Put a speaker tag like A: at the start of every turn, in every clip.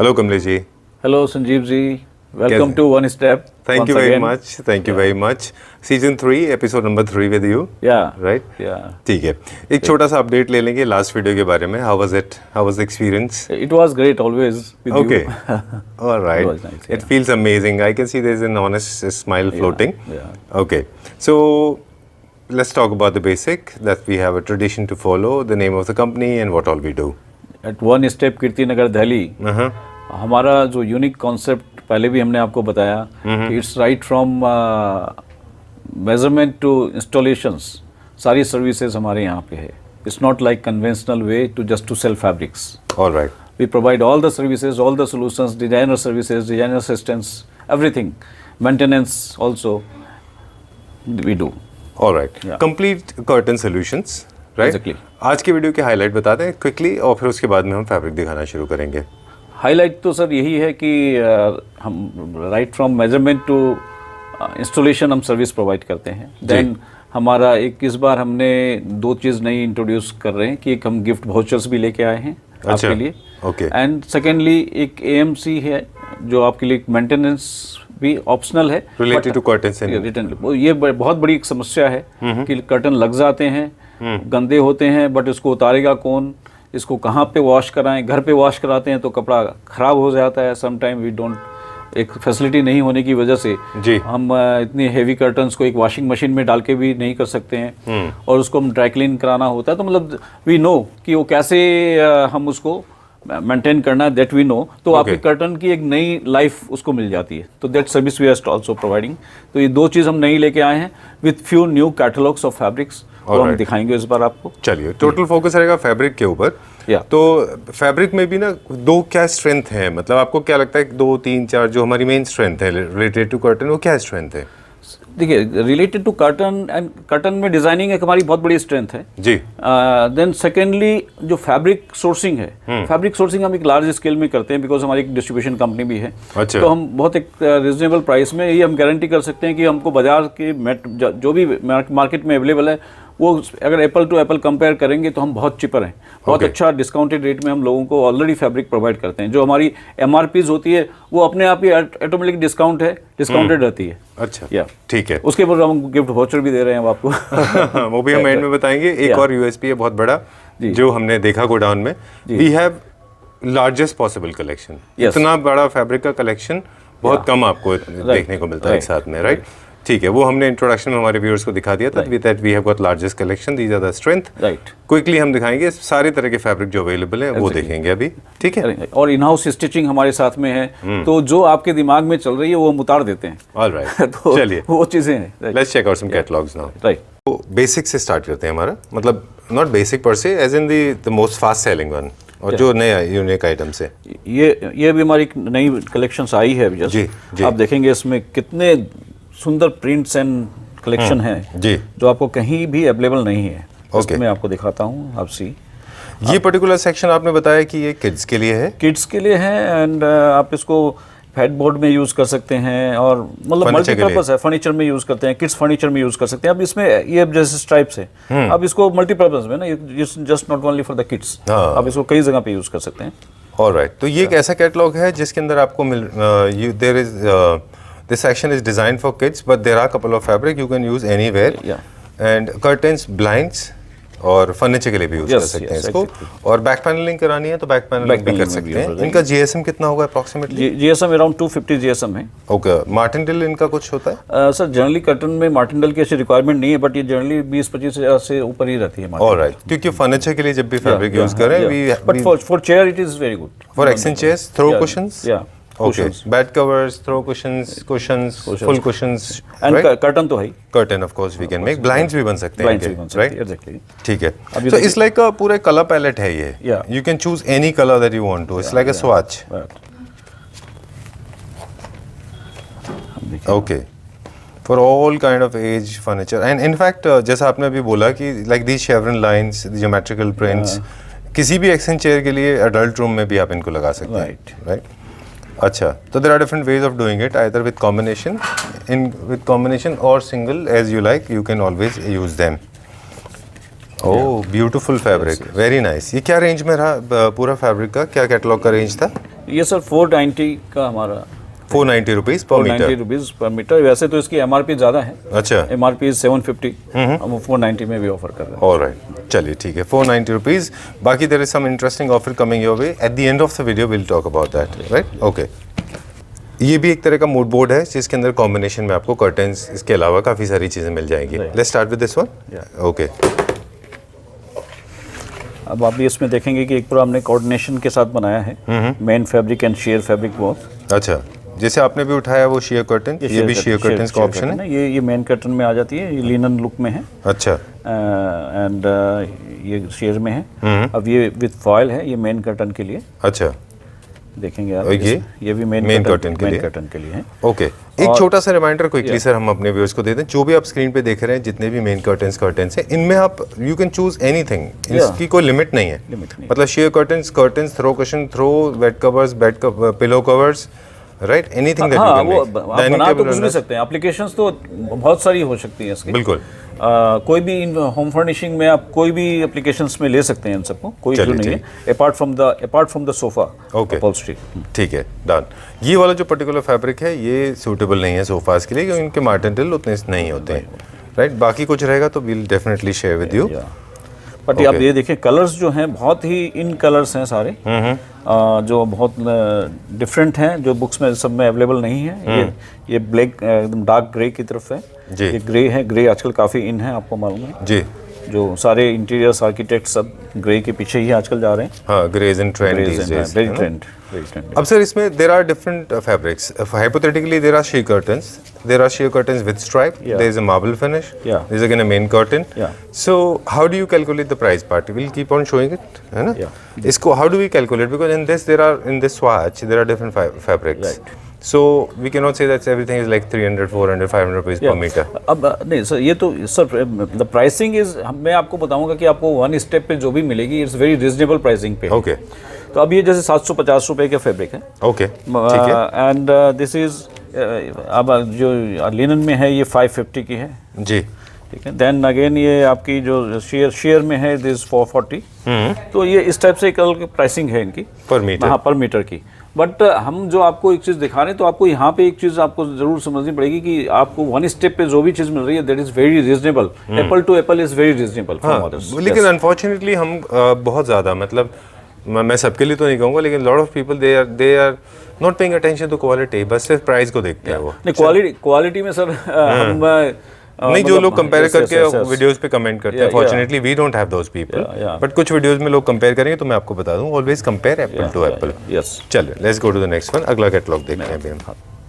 A: Hello, Kamlesh ji.
B: Hello, Sanjeev ji. Welcome to One Step.
A: Thank you very much. Thank you very much. Season 3, episode number 3 with you.
B: Yeah.
A: Right?
B: Yeah.
A: ठीक है. एक छोटा सा update ले लेंगे last video के बारे में. How was it? How was the experience?
B: It was great always with you.
A: Okay. All right.
B: It was nice,
A: It feels amazing. I can see there's an honest smile floating.
B: Yeah.
A: Okay. So let's talk about the basic that we have a tradition to follow, the name of the company and what all we do.
B: At One Step Kirtinagar Delhi हमारा जो unique concept पहले भी हमने आपको बताया कि it's right from measurement to installations, सारी services हमारे यहाँ पे है. It's not like conventional way to just to sell fabrics.
A: All right.
B: We provide all the services, all the solutions, designer services, designer assistance, everything. Maintenance also we do.
A: All right.
B: Yeah.
A: Complete curtain solutions. Right?
B: Exactly.
A: आज की video के highlight बता दें quickly और फिर उसके बाद में हम फैब्रिक दिखाना शुरू करेंगे.
B: हाईलाइट तो सर यही है कि हम right from measurement to installation हम सर्विस प्रोवाइड करते हैं. देन हमारा इस बार हमने दो चीज़ नई इंट्रोड्यूस कर रहे हैं कि एक हम गिफ्ट वाउचर्स भी लेके आए हैं आपके लिए.
A: ओके.
B: एंड सेकेंडली एक AMC है जो आपके लिए मेंटेनेंस भी ऑप्शनल है
A: related to curtains and
B: return. ये बहुत बड़ी एक समस्या है कि कर्टन लग जाते हैं, गंदे होते हैं, बट इसको उतारेगा कौन, इसको कहाँ पे वॉश कराएं. घर पे वॉश कराते हैं तो कपड़ा ख़राब हो जाता है. सम टाइम वी डोंट, एक फैसिलिटी नहीं होने की वजह से
A: जी
B: हम इतनी हेवी कर्टन्स को एक वॉशिंग मशीन में डाल के भी नहीं कर सकते हैं और उसको हम ड्राई क्लीन कराना होता है. तो मतलब वी नो कि वो कैसे हम उसको मेंटेन करना है, दैट वी नो. तो आपकी कर्टन की एक नई लाइफ उसको मिल जाती है. तो that service we are also providing. तो ये दो चीज़ हम नई लेके आए हैं with few new catalogues of fabrics. और हम दिखाएंगे इस बार आपको.
A: चलिए, टोटल फोकस रहेगा फैब्रिक के ऊपर. तो फैब्रिक में भी ना दो क्या स्ट्रेंथ है, मतलब आपको क्या लगता है 2, 3, 4 जो हमारी मेन स्ट्रेंथ है रिलेटेड टू कर्टन, वो क्या स्ट्रेंथ है?
B: देखिए, related to curtain and curtain में डिजाइनिंग एक हमारी बहुत बड़ी स्ट्रेंथ है
A: जी.
B: देन सेकेंडली जो फैब्रिक सोर्सिंग है, फैब्रिक सोर्सिंग हम एक लार्ज स्केल में करते हैं बिकॉज हमारी एक डिस्ट्रीब्यूशन कंपनी भी है.
A: अच्छा.
B: तो हम बहुत एक रिजनेबल प्राइस में ये हम गारंटी कर सकते हैं कि हमको बाजार के जो भी मार्केट में अवेलेबल है वो अगर एप्पल टू एप्पल कंपेयर करेंगे तो हम बहुत चिपर हैं. बहुत अच्छा डिस्काउंटेड रेट में हम लोगों को ऑलरेडी फैब्रिक प्रोवाइड करते हैं. जो हमारी MRPs होती है वो अपने आप ही ऑटोमेटिक डिस्काउंटेड रहती है.
A: अच्छा.
B: या
A: ठीक है.
B: उसके ऊपर हम गिफ्ट वाउचर भी दे रहे हैं आपको.
A: वो भी हम एंड में बताएंगे. एक और USP है बहुत बड़ा जो हमने देखा गोडाउन में. We have largest possible collection. इतना बड़ा फैब्रिक का कलेक्शन बहुत कम आपको देखने को मिलता है एक साथ में. राइट. ठीक है, वो हमने इंट्रोडक्शन में हमारे व्यूअर्स को दिखा दिया था. With that we have got largest collection, these are the strength.
B: Right.
A: Quickly हम दिखाएंगे सारे तरह के फैब्रिक जो अवेलेबल है वो देखेंगे अभी. ठीक है.
B: और इन हाउस स्टिचिंग हमारे साथ में है. तो जो आपके दिमाग में चल रही है वो हम उतार देते हैं.
A: ऑलराइट.
B: तो
A: चलिए
B: वो चीजें हैं.
A: Let's check out some catalogues now.
B: Right.
A: तो बेसिक से स्टार्ट करते हैं हमारा, मतलब not basic per se, as in the most fast selling one और जो नया यूनिक आइटम्स है.
B: ये भी हमारी नई कलेक्शंस आई है अभी.
A: जी.
B: आप देखेंगे इसमें कितने सुंदर प्रिंट्स एंड कलेक्शन है
A: जी
B: जो आपको कहीं भी अवेलेबल नहीं है.
A: ओके.
B: मैं आपको दिखाता हूँ. आप सी
A: ये पर्टिकुलर सेक्शन आपने बताया कि ये किड्स के लिए है.
B: किड्स के लिए है एंड आप इसको हेडबोर्ड में यूज कर सकते हैं और मतलब मल्टीपर्पज है. फर्नीचर में यूज करते हैं, किड्स फर्नीचर में यूज कर सकते हैं. अब इसमें ये जैसे स्ट्राइप्स है, अब इसको मल्टीपर्पज में ना, just not only for the kids. आप इसको कई जगह पे यूज कर सकते हैं.
A: ऑलराइट. तो ये एक ऐसा कैटलॉग है जिसके अंदर आपको there is this section is designed for kids but there are a couple of fabric you can use anywhere. and curtains, blinds और फर्नीचर के लिए भी यूज कर सकते हैं इसको. और बैक पैनलिंग करानी है तो बैक पैनलिंग भी कर सकते हैं. इनका GSM कितना होगा अप्रॉक्सीमेटली?
B: GSM अराउंड 250 GSM है.
A: ओके. मार्टिनडेल इनका कुछ होता है?
B: सर जनरली कर्टन में मार्टिनडेल की ऐसी रिक्वायरमेंट नहीं है, बट ये जनरली 20-25 से ऊपर ही रहती है.
A: ऑलराइट. क्योंकि फर्नीचर के लिए जब भी फैब्रिक यूज करें,
B: but for chair it is very good.
A: For exchange chairs, throw cushions. Okay. Bed covers, throw cushions, full cushions,
B: and right? curtain तो है.
A: Curtain of course we can make. Blinds भी बन सकते हैं.
B: Right? Exactly.
A: ठीक है. So it's like a पूरे color palette है ये.
B: Yeah.
A: You can choose any color that you want to. It's like a swatch. Okay. For all kind of age furniture and in fact जैसा आपने अभी बोला कि like these chevron lines, the geometrical prints, किसी भी exchange chair के लिए adult room में भी आप इनको लगा सकते हैं. Right. अच्छा. तो there are different ways of doing it, either with combination or single, as you like. You can always use them. Oh, beautiful fabric. Very nice. ये क्या रेंज में रहा पूरा फैब्रिक का? क्या कैटलॉग का रेंज था?
B: ये सर 490 का हमारा
A: 490 रुपीज़ पर
B: 490
A: मीटर।
B: रुपीज़ पर मीटर। वैसे तो इसकी MRP ज़्यादा है,
A: अच्छा,
B: MRP 750, हम 490 में भी ऑफर कर रहे हैं।
A: ऑलराइट, चलिए ठीक है, 490 रुपीज़। बाकी there is some interesting offer coming your way at the end of the video, will talk about that, right? Okay. ये भी एक तरह का मूड बोर्ड है जिसके अंदर कॉम्बिनेशन में आपको कर्टन्स इसके अलावा काफ़ी सारी चीज़ें मिल जाएंगी। Let's start with this one. Okay,
B: अब आप भी इसमें देखेंगे कि एक पूरा हमने कोऑर्डिनेशन के साथ बनाया है, main fabric and share fabric both.
A: अच्छा, जैसे आपने भी उठाया वो शेयर कर्टन, ये भी शेयर कर्टन्स का ऑप्शन है।
B: ये मेन कर्टन में आ जाती है, ये लिनन लुक में है।
A: अच्छा,
B: एंड ये शेयर में है। अब ये विद फॉयल है, ये मेन कर्टन के लिए
A: अच्छा,
B: देखेंगे आप।
A: और
B: ये भी मेन
A: कर्टन के लिए,
B: कर्टन के लिए है।
A: ओके। एक छोटा सा रिमाइंडर क्विकली सर हम अपने व्यूअर्स को दे दें, जो भी आप स्क्रीन पे देख रहे हैं जितने भी मेन कर्टन्स हैं, इनमें आप यू कैन चूज एनीथिंग, इसकी कोई लिमिट नहीं है। मतलब sheer curtains, throw cushion, throw bed covers, bed pillow covers, right, anything that you
B: हाँ,
A: कैन
B: वो
A: मेक।
B: आप बना तो कुछ भी सकते हैं। एप्लीकेशंस तो बहुत सारी हो सकती हैं इसकी।
A: बिल्कुल।
B: कोई भी होम फर्निशिंग में आप कोई भी एप्लीकेशंस में ले सकते हैं इन सबको, कोई इशू नहीं है, apart from the sofa upholstery.
A: ठीक है, डन। ये वाला जो पर्टिकुलर फैब्रिक है ये सूटेबल नहीं है सोफाज के लिए, क्योंकि इनके मर्टेंटल उतने नहीं होते हैं, राइट? बाकी कुछ रहेगा तो we'll definitely share with you.
B: But आप ये देखिए, कलर्स जो हैं बहुत ही इन कलर्स हैं सारे, जो बहुत डिफरेंट हैं, जो बुक्स में सब में अवेलेबल नहीं है। ये ब्लैक एकदम डार्क ग्रे की तरफ है
A: जी।
B: ये ग्रे है, ग्रे आजकल काफ़ी इन है, आपको मालूम है
A: जी।
B: जो सारे इंटीरियर्स आर्किटेक्ट सब ग्रे के पीछे ही आजकल जा रहे हैं।
A: हाँ, greys in trend these days,
B: very
A: है ना?
B: ट्रेंड।
A: अब सर इसमें there are different fabrics, hypothetically there are sheer curtains with stripe, there is a marble finish, there is again a main curtain. So how do you calculate the price part? Will keep on showing it, है ना? इसको how do we calculate? Because in this swatch there are different fabrics, so we cannot say that everything is like 300 400 500 rupees per meter.
B: अब नहीं sir, ये तो sir the pricing is, मैं आपको बताऊंगा कि आपको वन स्टेप पे जो भी मिलेगी इट्स वेरी रिजनेबल प्राइसिंग पे।
A: ओके,
B: तो अब ये जैसे 750 रुपए का फैब्रिक है।
A: ओके, ठीक है।
B: एंड दिस इज अब जो लिनन में है ये 550 की है
A: जी,
B: ठीक है। देन अगेन ये आपकी जो शेयर में है दिस 440। तो ये इस टाइप से एक प्राइसिंग है इनकी
A: पर मीटर।
B: हाँ, पर मीटर की। बट हम जो आपको एक चीज़ दिखा रहे हैं, तो आपको यहाँ पे एक चीज़ आपको ज़रूर समझनी पड़ेगी कि आपको वन स्टेप पे जो भी चीज़ मिल रही है that is very reasonable. Apple to apple is very reasonable from others.
A: लेकिन अनफॉर्चुनेटली हम बहुत ज़्यादा, मतलब मैं सबके लिए तो नहीं कहूँगा, लेकिन lot of people they are not paying attention to quality, बस सिर्फ प्राइस को देखते हैं वो।
B: नहीं, क्वालिटी में सर हम
A: नहीं, जो लोग कंपेयर करके वीडियोस पे कमेंट करते हैं, fortunately we don't have those people, but कुछ वीडियोस में लोग कंपेयर करेंगे, तो मैं आपको बता दूं, always compare apple to apple.
B: Yes,
A: चलिए let's go to the next one. अगला कैटलॉग देखते हैं अभी हम,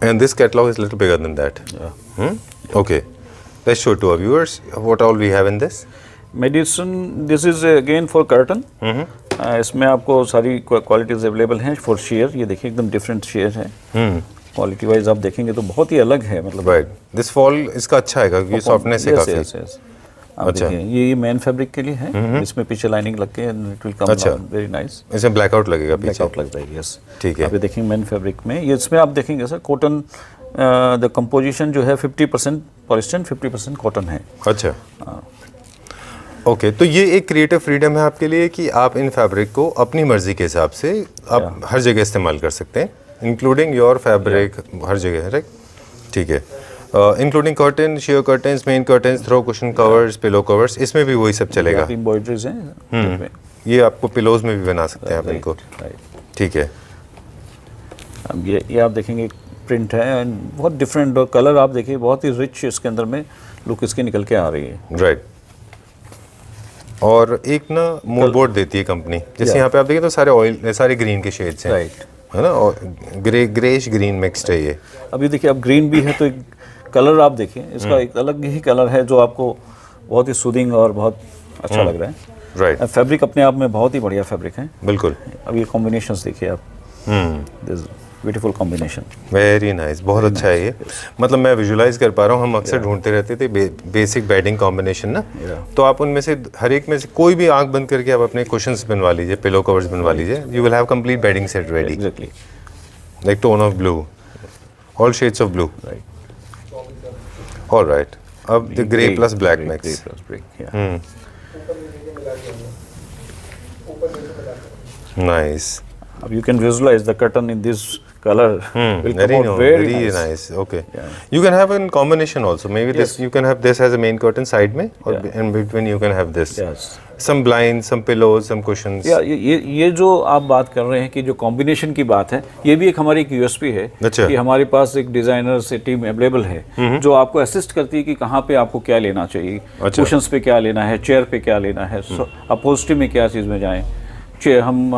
A: and this catalogue is little bigger than that. Okay, let's show to our viewers what all we have in this
B: medicine. This is again for curtain. इसमें आपको सारी qualities available हैं for share. ये देखिए एकदम डिफरेंट शेयर है, quality wise आप देखेंगे तो बहुत ही अलग है, मतलब
A: राइट। दिस फॉल इसका अच्छा है क्योंकि सॉफ्टनेस है काफी।
B: अच्छा, ये मेन फैब्रिक के लिए है, इसमें पीछे लाइनिंग लग के it will come very nice.
A: इसमें ब्लैकआउट लगेगा,
B: ब्लैकआउट लग जाएगी। यस,
A: ठीक है।
B: अभी देखेंगे मेन फैब्रिक में ये, इसमें आप देखेंगे सर कॉटन, द कंपोजिशन जो है 50% पॉलिस्टर 50% कॉटन है।
A: अच्छा, ओके, तो ये एक क्रिएटिव फ्रीडम है आपके लिए कि आप इन फैब्रिक को अपनी मर्जी के हिसाब से आप हर जगह इस्तेमाल कर सकते हैं, इंक्लूडिंग योर फैब्रिक हर जगह, राइट? ठीक है, including curtain, sheer curtains, main curtains, throw cushion covers, pillow covers, इसमें भी वही सब चलेगा।
B: एम्ब्रॉयडरीज हैं,
A: ये आपको पिलोज में भी बना सकते हैं आप इनको, ठीक है।
B: अब ये आप देखेंगे प्रिंट है एंड बहुत डिफरेंट, और कलर आप देखिए बहुत ही रिच इसके अंदर में लुक इसकी निकल के आ रही है,
A: राइट। और एक ना मूड बोर्ड देती है कंपनी, जैसे यहाँ पे आप देखिए तो सारे ग्रीन के शेड्स हैं,
B: राइट,
A: है ना, और ग्रेश ग्रीन मिक्स्ड है ये।
B: अभी देखिए अब ग्रीन भी है, तो एक कलर आप देखिए इसका एक अलग ही कलर है जो आपको बहुत ही सूदिंग और बहुत अच्छा लग रहा है,
A: राइट।
B: फैब्रिक अपने आप में बहुत ही बढ़िया फैब्रिक है,
A: बिल्कुल।
B: अब ये कॉम्बिनेशंस देखिए आप, this beautiful combination,
A: very nice, बहुत अच्छा है ये। मतलब मैं विजुलाइज कर पा रहा हूँ, हम अक्सर ढूंढते रहते थे बेसिक बेडिंग कॉम्बिनेशन ना, तो आप उनमें से हर एक में से कोई भी आंख बंद करके आप अपने कुशन्स बनवा लीजिए, पिलो कवर्स बनवा लीजिए, you will have complete bedding set ready,
B: exactly,
A: like tone of blue, all shades of blue,
B: right.
A: Alright, अब the grey plus black mix, nice.
B: अब you can visualize the curtain in this color will come out very nice.
A: Okay. You can have in combination also. Maybe this you can have this as a main curtain side में, और in between you can have this.
B: Yes.
A: Some blinds, some pillows, some cushions.
B: ये जो आप बात कर रहे हैं कि जो कॉम्बिनेशन की बात है, ये भी एक हमारी एक यूएसपी है कि हमारे पास एक डिजाइनर से टीम अवेलेबल है जो आपको असिस्ट करती है कि कहाँ पे आपको क्या लेना चाहिए, कुशंस पे क्या लेना है, चेयर पे क्या लेना है, अपहोल्स्ट्री में क्या चीज़ में जाएं, चेयर हम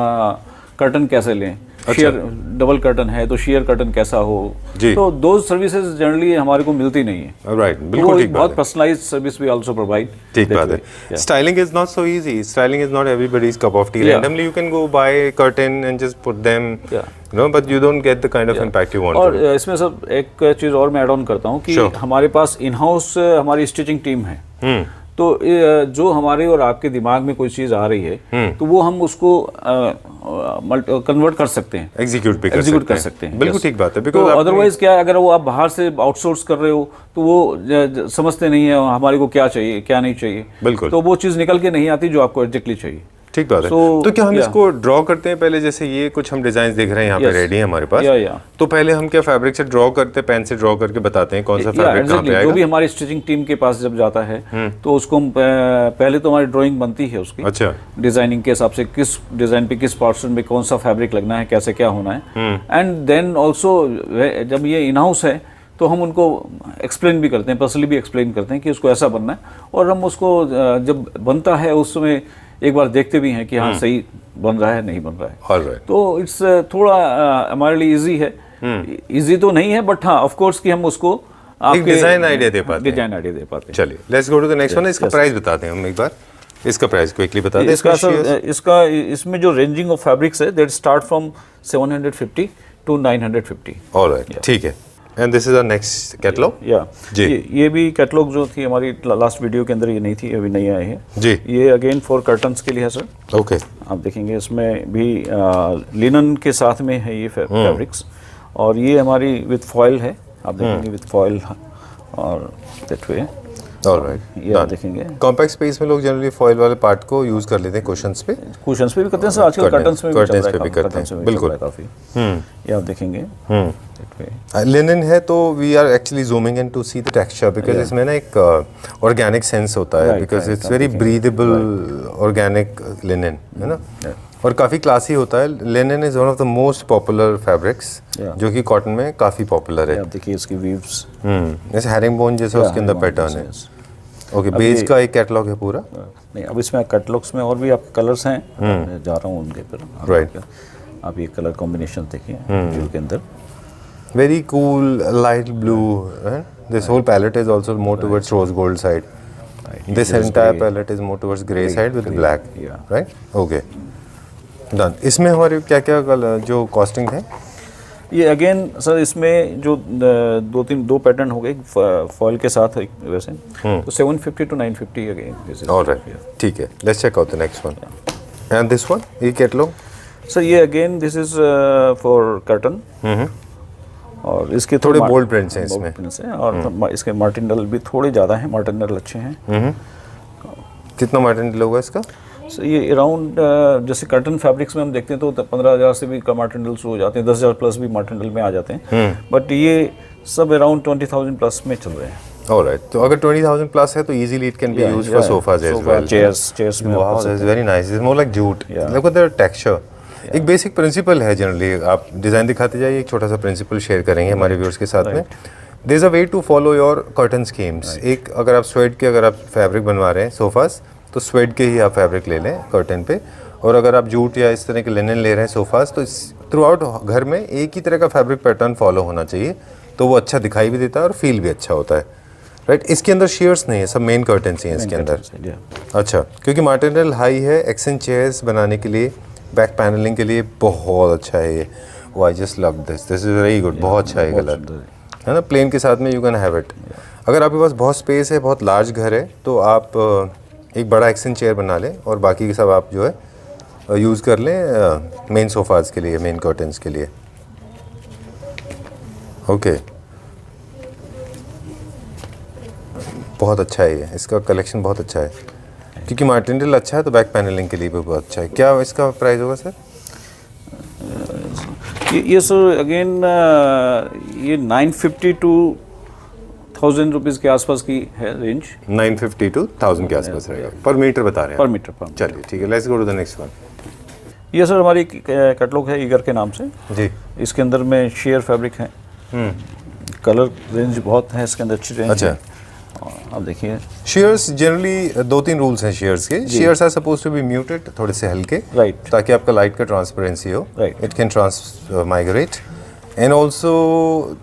B: कर्टन कैसे लें, शेयर डबल कर्टन है तो शेयर कर्टन कैसा हो, तो दो सर्विसेज जनरली हमारे को मिलती नहीं है।
A: राइट, बिल्कुल ठीक बात है।
B: बहुत personalised service we also provide.
A: ठीक बात है। Styling is not so easy, styling is not everybody's cup of tea. Randomly you can go buy curtain and just put them, you know, but you don't get the kind of impact you want.
B: और इसमें सब एक चीज और मैं add on करता हूँ कि हमारे पास इन हाउस हमारी स्टिचिंग टीम है, तो जो हमारे और आपके दिमाग में कोई चीज़ आ रही है तो वो हम उसको कन्वर्ट कर सकते हैं,
A: एग्जीक्यूट कर सकते हैं। बिल्कुल ठीक बात है।
B: तो अदरवाइज क्या है, अगर वो आप बाहर से आउटसोर्स कर रहे हो तो वो समझते नहीं है हमारे को क्या चाहिए क्या नहीं चाहिए,
A: बिल्कुल, तो
B: वो चीज़ निकल के नहीं आती जो आपको एग्जैक्टली चाहिए।
A: ठीक बात है। तो क्या हम इसको ड्रॉ करते हैं पहले, जैसे ये कुछ हम डिजाइन देख रहे हैं यहाँ पे रेडी है हमारे पास, तो पहले हम क्या फैब्रिक से ड्रॉ करते हैं, पेन से ड्रॉ करके बताते हैं कौन सा फैब्रिक कहाँ पे आएगा?
B: जो भी हमारी स्टिचिंग टीम के पास जब जाता है तो उसको पहले तो हमारी ड्राइंग बनती है उसकी,
A: अच्छा,
B: डिजाइनिंग के हिसाब से किस डिजाइन पे किस पोर्शन में कौन सा फैब्रिक लगना है, कैसे क्या होना है, एंड देन ऑल्सो जब ये इन हाउस है तो हम उनको एक्सप्लेन भी करते हैं, पर्सनली भी एक्सप्लेन करते हैं कि उसको ऐसा बनना है, और हम उसको जब बनता है उस समय एक बार देखते भी हैं कि हाँ सही बन रहा है नहीं बन रहा है। तो इट्स थोड़ा हमारे लिए इजी है, इजी तो नहीं है बट हाँ ऑफ कोर्स कि हम उसको
A: एक डिजाइन आइडिया दे पाते
B: हैं।
A: चलिए let's go to the next one. इसका प्राइस बताते हैं हम एक बार, इसका प्राइस क्विकली बता दें।
B: इसका इसमें जो रेंजिंग ऑफ फैब्रिक्स है that start from 750 to 950।
A: Alright, ठीक है। And this is our next catalogue.
B: जी, ये भी कैटलॉग जो थी हमारी लास्ट वीडियो के अंदर ये नहीं थी, अभी नई आई है
A: जी।
B: ये अगेन फॉर कर्टन्स के लिए है सर।
A: ओके,
B: आप देखेंगे इसमें भी लिनन के साथ में है ये फैब्रिक्स, और ये हमारी विथ फॉयल है, आप देखेंगे विथ फॉयल और दैट वे।
A: ऑलराइट,
B: ये आप देखेंगे
A: कॉम्पैक्ट स्पेस में लोग जनरली फॉयल वाले पार्ट को यूज कर लेते हैं कुशन्स पे
B: भी करते हैं सर, आजकल कर्टन्स में
A: भी करते हैं, बिल्कुल
B: काफी। ये आप देखेंगे
A: लिनन है तो we are actually zooming in to see the texture, because इसमें ना एक ऑर्गेनिक सेंस होता है, because it's very breathable organic linen है ना, और काफ़ी क्लासी होता है। Linen is one of the most popular fabrics जो कि कॉटन में काफ़ी पॉपुलर है।
B: आप देखिए इसकी वीव्स,
A: जैसे हैरिंगबोन जैसा उसके अंदर पैटर्न है। ओके, बेस का एक कैटलॉग है पूरा।
B: नहीं, अब इसमें कैटलॉग्स में और भी आपके कलर्स हैं, मैं जा रहा हूँ उनके पर।
A: राइट,
B: आप ये कलर कॉम्बिनेशन देखिए के अंदर,
A: very cool light blue, this whole palette is also more towards rose gold side, this entire palette is more towards gray side with black, right? Okay, done। इसमें हमारे क्या क्या जो कॉस्टिंग है?
B: ये अगेन सर इसमें जो दो पैटर्न हो गए फॉयल के साथ वैसे, तो 750 to 950 अगेन।
A: ऑलराइट, ठीक है, let's check out the next one. And this one, ये कैटलॉग
B: सर, ये again this is for curtain, और इसके
A: थोड़े बोल्ड प्रिंट्स हैं इसमें,
B: और इसके मार्टिनल भी थोड़े ज़्यादा हैं, मार्टिनल अच्छे हैं।
A: कितना मार्टिनल होगा इसका?
B: सो ये अराउंड जैसे कर्टन फैब्रिक्स में हम देखते हैं तो 15,000 से भी कम मार्टिनल शुरू हो जाते हैं, 10,000 प्लस भी मार्टिनल में आ जाते हैं, बट ये सब अराउंड 20,000 प्लस में चल रहे हैं।
A: ऑलराइट, तो अगर 20,000 प्लस है तो easily it can be used for sofas as well,
B: chairs में।
A: Wow, that's very nice, it's more like jute, look at the texture. एक बेसिक प्रिंसिपल है, जनरली आप डिज़ाइन दिखाते जाइए, एक छोटा सा प्रिंसिपल शेयर करेंगे हमारे व्यूअर्स के साथ में। There is a way to follow your curtain schemes. एक अगर आप स्वेड के अगर आप फैब्रिक बनवा रहे हैं सोफास, तो स्वेड के ही आप फैब्रिक ले लें कर्टन पे, और अगर आप जूट या इस तरह के लिनन ले रहे हैं सोफास, तो थ्रू आउट घर में एक ही तरह का फैब्रिक पैटर्न फॉलो होना चाहिए, तो वो अच्छा दिखाई भी देता है और फील भी अच्छा होता है। राइट, इसके अंदर शेयर्स नहीं है, सब मेन कर्टन्स ही हैं इसके अंदर। अच्छा, क्योंकि मटेरियल हाई है, एक्सेंट चेयर्स बनाने के लिए, बैक पैनलिंग के लिए बहुत अच्छा है ये। वो I just love this is very good, बहुत अच्छा है कलर, है ना। प्लेन के साथ में यू कैन हैव इट। अगर आपके पास बहुत स्पेस है, बहुत लार्ज घर है, तो आप एक बड़ा एक्सेंट चेयर बना लें और बाकी के सब आप जो है यूज़ कर लें मेन सोफाज के लिए, मेन कर्टन्स के लिए। ओके, बहुत अच्छा है ये, इसका कलेक्शन बहुत अच्छा है, क्योंकि मटेरियल अच्छा है तो बैक पैनलिंग के लिए भी बहुत अच्छा है। क्या इसका प्राइस होगा सर?
B: ये सर अगेन ये 950 टू 1000 रुपीज़ के आसपास की है रेंज।
A: 950 to 1000 के आसपास रहेगा पर मीटर बता रहे हैं
B: पर मीटर पर।
A: चलिए ठीक है, let's go to the next one.
B: ये सर हमारी कैटलॉग है ईगर के नाम से
A: जी।
B: इसके अंदर में शेयर फैब्रिक है, कलर रेंज बहुत है इसके अंदर, अच्छी रेंज
A: अच्छा।
B: है। आप देखिए
A: शेयर्स जनरली 2-3 रूल्स हैं शेयर्स के। Sheers are suppose to be muted, थोड़े से हल्के,
B: राइट
A: ताकि आपका लाइट का ट्रांसपेरेंसी हो।
B: Right.
A: It can migrate and also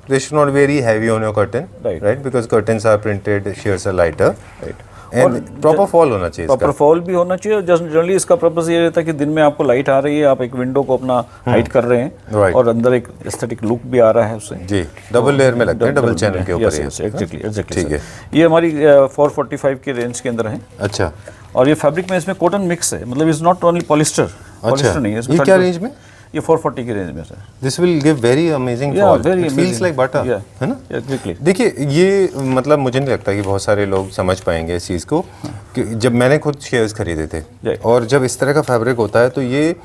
A: they should not be very heavy on your curtain,
B: Right.
A: because curtains are printed, shears are lighter,
B: right.
A: and proper fall होना चाहिए
B: proper
A: इसका।
B: Fall भी होना चाहिए। और just generally इसका purpose ये रहता है कि दिन में आपको लाइट आ रही है, आप एक विंडो को अपना हाइड कर रहे हैं,
A: Right.
B: और अंदर एक एस्थेटिक लुक भी आ रहा है उससे।
A: जी, डबल लेयर में लगता है, डबल चैनल के ऊपर ये।
B: एग्जैक्टली
A: ठीक है।
B: ये हमारी 445 की रेंज के अंदर है,
A: अच्छा
B: और ये फैब्रिक में इसमें कॉटन मिक्स है, मतलब is not only polyester. Polyester नहीं है इसमें।
A: ये क्या रेंज में?
B: ये 440 की रेंज में sir.
A: This will give very amazing
B: Yeah,
A: fall,
B: very
A: it feels
B: amazing.
A: Like butter,
B: Yeah.
A: है ना?
B: एग्जैक्टली।
A: देखिए ये मतलब मुझे नहीं लगता कि बहुत सारे लोग समझ पाएंगे इस चीज़ को, कि जब मैंने खुद शेयर्स खरीदे थे
B: Right.
A: और जब इस तरह का फैब्रिक होता है तो ये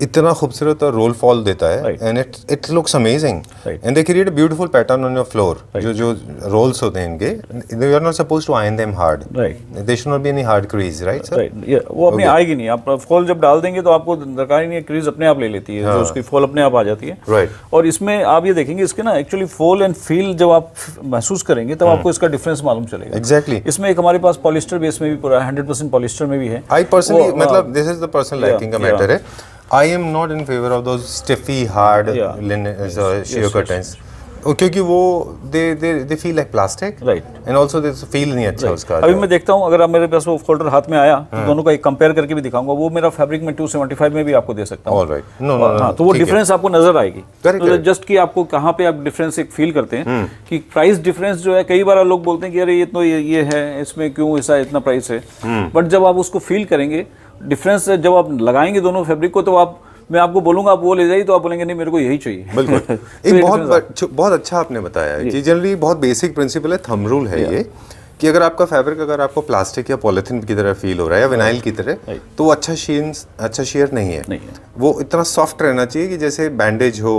A: इतना खूबसूरत और रोल फॉल देता है,
B: Right.
A: And it looks amazing,
B: Right.
A: And they create a beautiful pattern on your floor. जो रोल्स होते हैं इनके, you are not suppose to iron them hard,
B: right
A: they should not be any hard crease, right sir?
B: Right. ये वो अपनी आएगी नहीं, आप फॉल जब डाल देंगे तो आपको दरकार ही नहीं है, क्रीज अपने आप ले लेती है, जो उसकी फॉल अपने आप आ जाती है।
A: राइट।
B: और इसमें आप ये देखेंगे इसके ना एक्चुअली फॉल एंड फील जब आप महसूस करेंगे तब आपको इसका डिफरेंस मालूम चलेगा।
A: एग्जैक्टली।
B: इसमें एक हमारे पास पॉलिस्टर बेस में भी पूरा 100% पॉलिस्टर में भी है।
A: I personally,
B: वो,
A: मतलब this is the personal liking का मैटर है। I am not in favor of those stiffy, hard
B: Yeah.
A: linen sheer curtains, क्योंकि वो they feel like plastic,
B: Right.
A: and also they feel नहीं अच्छा उसका।
B: अभी मैं देखता हूँ, अगर आप मेरे पास वो फोल्डर हाथ में आया तो दोनों का एक कंपेयर करके भी दिखाऊंगा। वो मेरा फैब्रिक में 275 में भी आपको दे सकता हूँ।
A: All right. No, no, no,
B: हाँ, तो वो
A: ठीक है।
B: डिफरेंस आपको नजर आएगी।
A: Correct,
B: तो
A: correct.
B: जस्ट कि आपको कहाँ पे आप डिफरेंस एक फील करते हैं कि प्राइस डिफरेंस जो है, कई बार लोग बोलते हैं कि अरे ये तो ये है, इसमें क्यों ऐसा इतना प्राइस है, बट जब आप उसको फील करेंगे डिफरेंस, जब आप लगाएंगे दोनों फैब्रिक को, तो आप, मैं आपको बोलूंगा आप वो ले जाइए, तो आप बोलेंगे नहीं मेरे को यही चाहिए।
A: बिल्कुल।
B: तो
A: एक
B: ये
A: बहुत अच्छा आपने बताया कि जनरली बहुत बेसिक प्रिंसिपल है, थंब रूल है ये, कि अगर आपका फैब्रिक अगर आपको प्लास्टिक या पॉलिथीन की तरह फील हो रहा है या विनाइल की तरह, तो वो अच्छा शेयर नहीं है। वो इतना सॉफ्ट रहना चाहिए कि जैसे बैंडेज हो,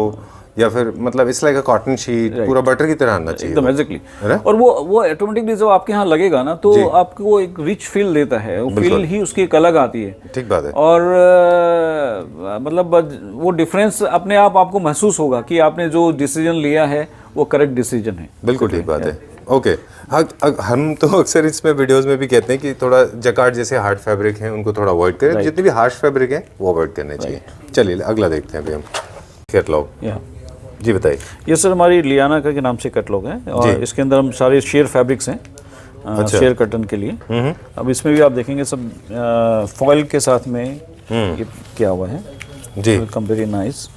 A: या फिर मतलब it's like a cotton sheet, पूरा बटर की तरह आना चाहिए
B: एकदम
A: वो।
B: एग्जैक्टली।
A: है ना?
B: और वो ऑटोमेटिकली जब आपके यहाँ लगेगा ना, तो आपको एक रिच फील देता है, वो फील ही उसकी एक अलग आती है।
A: ठीक बात है।
B: और मतलब वो डिफरेंस अपने आप आपको महसूस होगा कि आपने जो डिसीजन लिया है वो करेक्ट डिसीजन है।
A: बिल्कुल ठीक बात है। ओके, हम तो अक्सर इसमें वीडियोस में भी कहते हैं कि थोड़ा जकार्ड जैसे हार्ड फैब्रिक हैं उनको थोड़ा अवॉइड करें, जितने भी हार्श फैब्रिक हैं वो अवॉइड करने चाहिए। चलिए अगला देखते हैं अभी हम कैटलॉग। जी बताइए।
B: ये सर हमारी लियाना के नाम से कैटलॉग है, और इसके अंदर हम सारे शेयर फैब्रिक्स हैं, शेयर कर्टन के लिए। अब इसमें भी आप देखेंगे सब फॉइल के साथ में ये किया हुआ है
A: जी।
B: Very nice.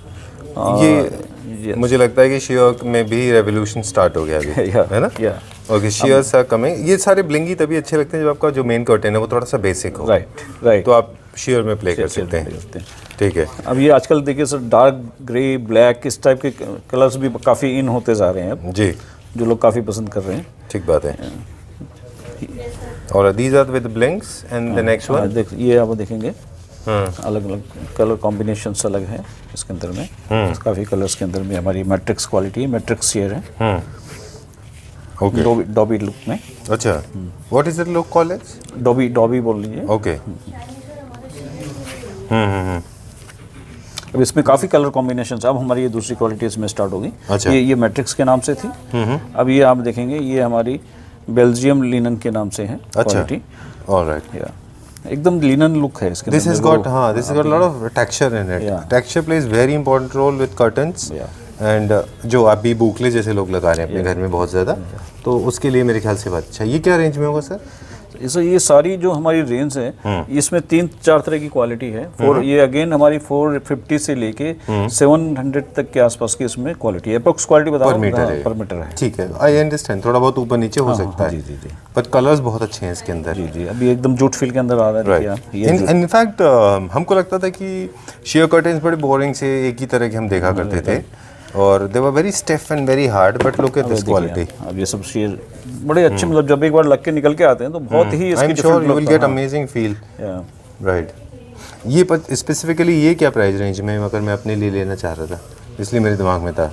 A: ये मुझे लगता है कि शेयर में भी रेवोल्यूशन स्टार्ट हो गया अभी, है ना? Okay, shares are coming. ये सारे ब्लिंगी तभी अच्छे लगते हैं जब आपका जो मेन कर्टेन है वो थोड़ा सा बेसिक हो।
B: राइट।
A: तो आप शेयर में प्ले कर सकते हैं। ठीक है।
B: अब ये आजकल देखिए सर डार्क ग्रे ब्लैक इस टाइप के कलर्स भी काफ़ी इन होते जा रहे हैं अब,
A: जी,
B: जो लोग काफ़ी पसंद कर रहे हैं।
A: ठीक बात है। और these are with blinks and the next one.
B: देख ये आप देखेंगे अलग अलग कलर कॉम्बिनेशंस अलग है इसके अंदर में। काफ़ी कलर्स के अंदर में हमारी मैट्रिक्स क्वालिटी है, मैट्रिक्स शेयर है।
A: ओके,
B: डॉबी लुक में।
A: अच्छा, what is the look called as?
B: Dobby बोल लीजिए।
A: ओके।
B: अब इसमें काफ़ी कलर कॉम्बिनेशंस, अब हमारी ये दूसरी क्वालिटी इसमें स्टार्ट होगी।
A: अच्छा।
B: ये मैट्रिक्स के नाम से थी। अब ये आप देखेंगे ये हमारी बेल्जियम लिनन के नाम से है क्वालिटी।
A: ऑलराइट।
B: या एकदम लिनन लुक है इसके।
A: This has got this has got lot of texture in it. Texture plays very important role with curtains, and जो आप भी बुकले जैसे लोग लगा रहे हैं अपने घर में बहुत ज़्यादा, तो उसके लिए मेरे ख्याल से बात अच्छा। ये क्या रेंज में होगा सर?
B: ये सारी जो हमारी रेंज है इसमें 3-4 तरह की क्वालिटी है। ये अगेन हमारी 450 से लेके 700 तक के आसपास की इसमें क्वालिटी है। अप्रोक्स क्वालिटी बता पर मीटर है।
A: ठीक है, आई अंडरस्टैंड, थोड़ा बहुत ऊपर नीचे हो सकता है।
B: जी।
A: पर कलर्स बहुत अच्छे हैं इसके अंदर।
B: जी। अभी एकदम जूट फील के अंदर आ रहा है।
A: इनफैक्ट हमको लगता था कि शेयर कर्टेन्स बड़े बोरिंग से एक ही तरह के हम देखा करते थे, और they were very stiff and very hard, but look at this quality.
B: अब ये सब शेयर बड़े अच्छे, मतलब जब एक बार लग के निकल के आते हैं तो बहुत ही
A: I am sure you will get amazing feel. Right. ये स्पेसिफिकली ये क्या प्राइस रेंज में, अगर मैं अपने लिए लेना चाह रहा था? इसलिए मेरे दिमाग में था।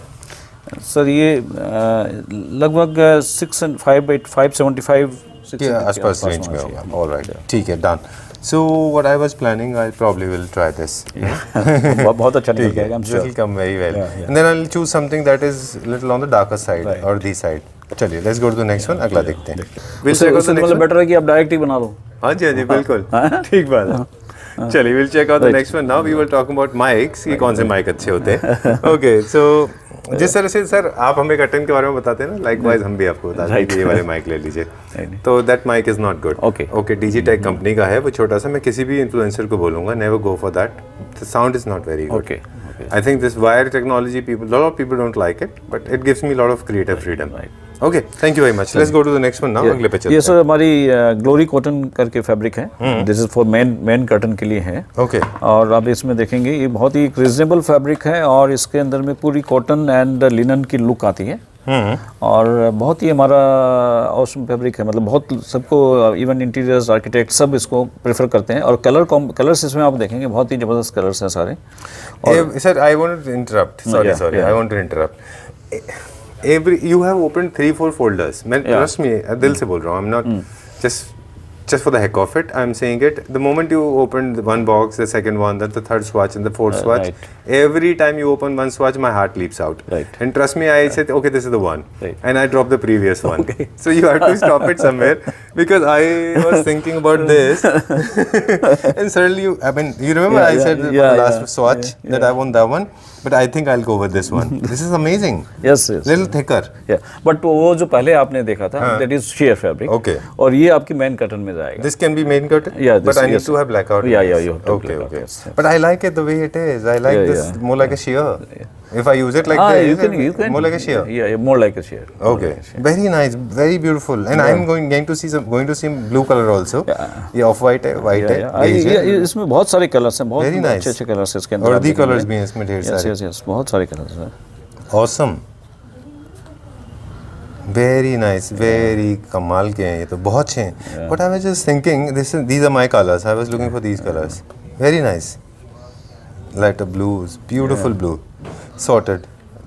B: सर ये लगभग 575
A: के आसपास रेंज में होगा। ऑलराइट, ठीक है, done. So what I was planning, I probably will try this.
B: बहुत अच्छा निकल
A: ठीक है,
B: जाएगा।
A: This will come very well and then I will choose something that is little on the darker side और दी साइड। चलिए let's go to the next one, अगला देखते हैं। Will check out the next
B: मतलब better है कि आप direct ही बना लो।
A: हाँ जी, हाँ जी, बिल्कुल ठीक बात है। चलिए will check out the next one now. We will talk about mics, कि कौन से माइक अच्छे होते हैं। ओके, सो जिस तरह से सर आप हमें कर्टन के बारे में बताते हैं ना, लाइकवाइज हम भी आपको बताते हैं कि ये वाले माइक ले लीजिए, तो that mic is not good. Okay, DigiTech company का है वो, छोटा सा। मैं किसी भी इन्फ्लुएंसर को बोलूंगा never go for that, the sound is not very good.
B: Okay,
A: I think this wire technology, lot of people don't like it, but it gives me a lot of creative freedom. Okay, thank you very much. Let's go to the next one now. अगले पे चलते हैं।
B: ये sir हमारी glory cotton करके fabric है। This is for main curtain के लिए है।
A: Okay.
B: और आप इसमें देखेंगे ये बहुत ही रीजनेबल फैब्रिक है और इसके अंदर में पूरी कॉटन एंड लिनन की लुक आती है। और बहुत ही हमारा ऑसम फैब्रिक है, मतलब बहुत सबको, इवन इंटीरियर्स आर्किटेक्ट सब इसको प्रेफर करते हैं। और कलर्स इसमें आप देखेंगे बहुत ही ज़बरदस्त कलर्स हैं सारे।
A: और sir I want to interrupt, sorry I want to interrupt. You have opened 3-4 folders. मैं trust me, दिल से बोल रहा हूँ, I'm not just for the heck of it, I'm saying it. The moment you open one box, the second one, then the third swatch and the fourth swatch, every time you open one swatch, my heart leaps out. And trust me, I said, okay, this is the one. And I dropped the previous one. So you have to stop it somewhere, because I was thinking about this. And suddenly, you remember I said the last swatch that I want that one, but I think I'll go with this one. This is amazing.
B: Yes.
A: Little thicker.
B: Yeah. But वो जो पहले आपने देखा था, that is sheer fabric.
A: Okay.
B: और ये आपकी main curtain में जाएगा।
A: This can be main curtain?
B: Yeah,
A: but I need to have blackout.
B: Yeah, you have to
A: okay,
B: blackout,
A: okay.
B: yes.
A: But I like it the way it is. I like this more like a sheer. If I use it like this,
B: you can
A: more like a sheer.
B: Yeah, more like a sheer.
A: Okay, very nice, very beautiful. And I'm going to see blue color also. ये off white है, white है, beige है.
B: इसमें बहुत सारे colours हैं,
A: Very
B: बहुत
A: nice.
B: अच्छे कलर्स हैं इसके अंदर।
A: और दी कलर्स भी हैं इसमें ढेर सारे।
B: Yes, बहुत सारे कलर्स हैं।
A: Awesome. Very nice, very कमाल के हैं ये तो, बहुत अच्छे हैं। But I was just thinking, these are my colors. I was looking for these colors. Very nice. Lighter blues, beautiful blue, sorted.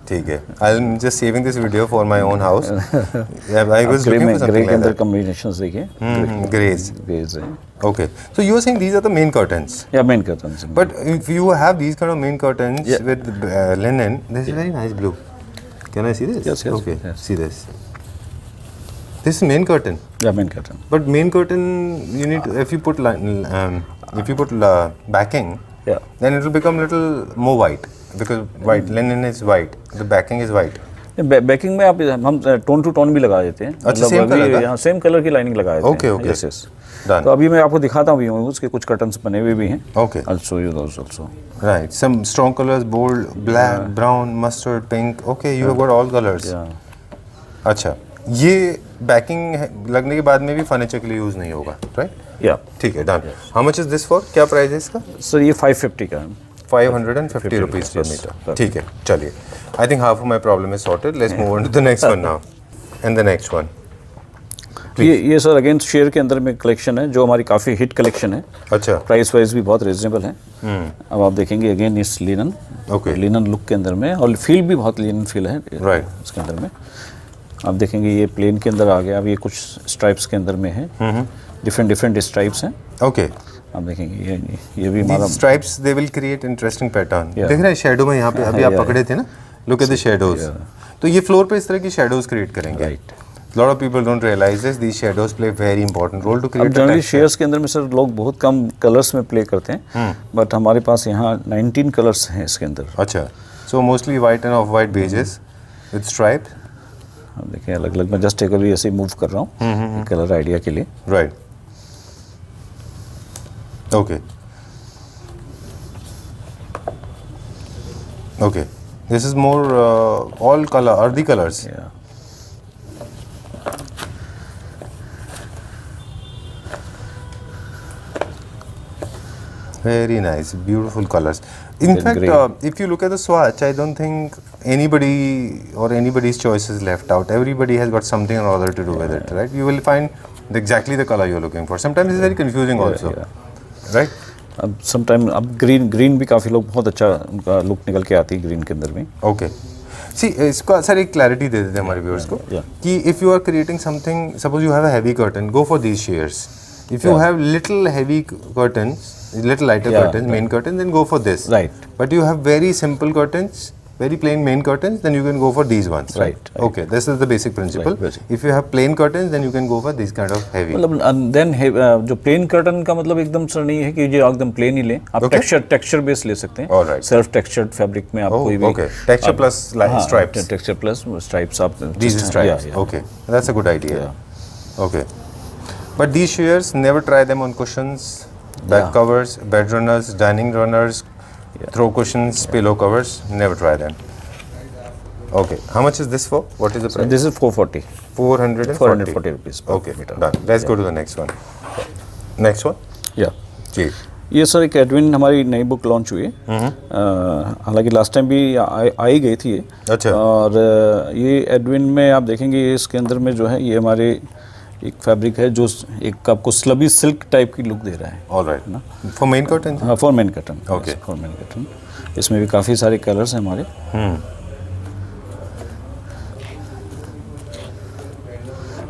A: ठीक है। I'm just saving this video for my own house. I was looking for something
B: grey के
A: like
B: अंदर
A: that.
B: Combinations देखिए।
A: Grays.
B: Graze है।
A: Okay. So you are saying these are the main curtains.
B: या main curtains.
A: But if you have these kind of main curtains with linen, this is very nice blue. Can I see this?
B: Yes.
A: Okay.
B: Yes.
A: See this. This is main curtain.
B: या main curtain.
A: But main curtain, you need to, if you put backing, then it will become little more white, because white linen is white, the backing is white.
B: Banking में आप हम tone to tone भी लगा देते हैं।
A: अच्छा, same color का?
B: यहाँ सेम कलर की लाइनिंग लगा देते हैं।
A: Okay, okay.
B: Yes.
A: Done.
B: तो अभी मैं आपको दिखाता हूँ उसके कुछ कर्टन्स बने हुए भी हैं।
A: Okay.
B: I'll show you those also.
A: Right. Some strong colors, bold, black, brown, mustard, pink. Okay, you have got all colors.
B: Yeah.
A: अच्छा, ये बैकिंग लगने के बाद में भी फर्नीचर के लिए यूज नहीं होगा, राइट?
B: या
A: ठीक है, done. How much is this for? क्या प्राइस है इसका?
B: सर ये 550 का है।
A: 550 रुपीज पर मीटर। ठीक है, चलिए। I think half of my problem is sorted. Let's move on to the next one now. And the next one.
B: ये सर अगेन शेयर के अंदर में कलेक्शन है जो हमारी काफ़ी हिट कलेक्शन है।
A: अच्छा।
B: प्राइस वाइज भी बहुत रीजनेबल है। अब आप देखेंगे अगेन इस लिनन,
A: ओके,
B: लिनन लुक के अंदर में, और फील भी बहुत लिनन फील है
A: राइट
B: इसके अंदर में। आप देखेंगे ये प्लेन के अंदर आ गया। अब ये कुछ स्ट्राइप्स के अंदर में है, डिफरेंट स्ट्राइप्स हैं।
A: ओके,
B: आप देखेंगे ये भी हमारा
A: stripes, they will create interesting pattern. देख रहे हैं शेडो में यहाँ पे अभी आप पकड़े थे ना, लुक एट द शेडोज। तो ये फ्लोर पे इस तरह की शेडोज क्रिएट करेंगे। Right. lot of people don't realize this, these shadows play very important role to create
B: generally shares के अंदर में सर लोग बहुत कम कलर्स में प्ले करते हैं, बट हमारे पास यहाँ 19 कलर्स हैं इसके अंदर।
A: अच्छा, so mostly white and off white beiges with stripe।
B: आप देखिए अलग अलग, मैं जस्ट एक अभी ऐसे ही मूव कर रहा हूँ कलर आइडिया के लिए।
A: Right, okay okay, this is more all colour, earthy colours. Very nice, beautiful colors. In fact, if you look at the swatch, I don't think anybody's choice is left out. Everybody has got something or other to do with it, right? You will find exactly the color you're looking for. Sometimes it's very confusing also, right?
B: अब sometime अब green भी काफ़ी लोग बहुत अच्छा उनका look निकल के आती है ग्रीन के अंदर भी.
A: ओके सी इसको सर एक क्लैरिटी दे देते हैं हमारे व्यूअर्स को
B: Yeah.
A: कि if you are creating something, suppose you have a heavy curtain, go for these shares. If you have little heavy curtains, little lighter
B: Yeah,
A: curtains, main curtains, then go for this.
B: Right.
A: But you have very simple curtains, very plain main curtains, then you can go for these ones.
B: Right.
A: Okay, this is the basic principle.
B: Right, basic.
A: If you have plain curtains, then you can go for these kind of heavy.
B: मतलब then जो plane curtain का मतलब एकदम sir नहीं है कि जो एकदम प्लेन ही लें, आप
A: Okay.
B: टेक्सचर बेस ले सकते हैं.
A: Alright.
B: सेल्फ टेक्सचर्ड फैब्रिक में आप
A: Oh,
B: कोई भी
A: okay. Texture plus stripes.
B: Texture plus stripes आप
A: These stripes.
B: Yeah.
A: Okay, that's a good idea. Okay, but these shears, never try them on cushions, back
B: Yeah.
A: covers, bed runners, dining runners, throw cushions, pillow covers. Never try them. Okay, how much is this for? What is the price?
B: This is 440
A: 440
B: rupees.
A: Okay, done. Let's go to the next one. Next one.
B: या
A: जी.
B: ये sir एक Edwin हमारी नई book launch हुई है. हालांकि last time भी आई गई थी ये.
A: अच्छा.
B: और ये एडविन में आप देखेंगे इसके अंदर में जो है ये हमारे एक फैब्रिक है जो एक आपको स्लबी सिल्क टाइप की लुक दे रहा है.
A: All right. For main curtain.
B: हाँ, for main curtain.
A: Okay.
B: For main curtain. इसमें भी काफ़ी सारे कलर्स हैं हमारे.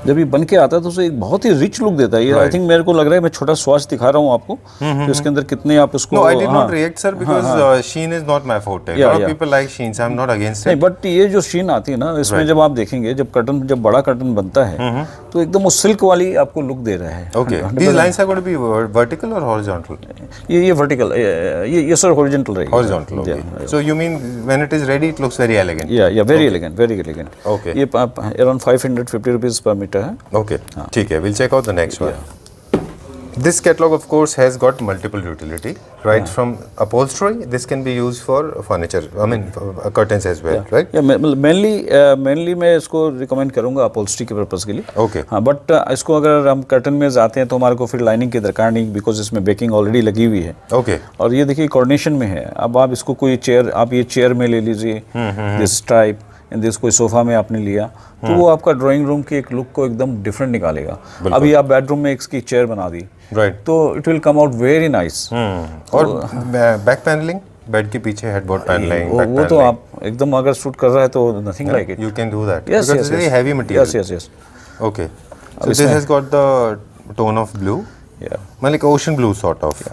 B: जब ये बन के आता है तो उसे एक बहुत ही रिच लुक देता है. ये आई थिंक मेरे को लग रहा है मैं छोटा स्वॉच दिखा रहा हूँ आपको कि इसके अंदर कितने आप उसको.
A: No, I did
B: हाँ.
A: not react, sir, because sheen is not my forte.
B: Yeah,
A: A lot of
B: yeah.
A: people like sheens. I'm not against
B: नहीं
A: it.
B: बट ये जो शीन आती है ना इसमें जब आप देखेंगे जब कर्टन जब बड़ा कर्टन बनता है तो एकदम वो सिल्क वाली आपको लुक दे रहा है.
A: Okay. These lines are going to be vertical or horizontal?
B: ये वर्टिकल ये सर हॉरिजॉन्टल रहेगी.
A: Horizontal. Okay. So you mean when it is ready, it looks very elegant.
B: या very elegant very elegant.
A: Okay.
B: ये around 550 rupees पर metre है.
A: Okay. ठीक है. We'll check out the next one. This catalog, of course, has got multiple utility. Right from upholstery, this can be used for furniture. I mean, curtains as well. Right?
B: या mainly मैं इसको recommend करूंगा upholstery के purpose के लिए.
A: Okay.
B: हाँ but इसको अगर हम कर्टन में जाते हैं तो हमारे को फिर लाइनिंग की दरकार नहीं बिकॉज इसमें बेकिंग ऑलरेडी लगी हुई है.
A: Okay.
B: और ये देखिए कोऑर्डिनेशन में है. अब आप इसको कोई चेयर आप ये चेयर में ले लीजिए दिस टाइप एंड दिस कोई सोफा में आपने लिया तो वो आपका ड्राइंग रूम की एक लुक को एकदम डिफरेंट निकालेगा. अभी आप बेडरूम में इसकी चेयर बना दी
A: Right.
B: तो it will come out very nice.
A: और बैक पैनलिंग, बेड के पीछे हेडबोर्ड पैनलिंग,
B: वो तो आप एकदम अगर शूट कर रहा है तो nothing like it.
A: You can do that.
B: Yes,
A: because
B: yes,
A: it's very
B: yes.
A: heavy material.
B: Yes.
A: Okay. So this has got the tone of blue.
B: Yeah.
A: Like ocean blue sort of.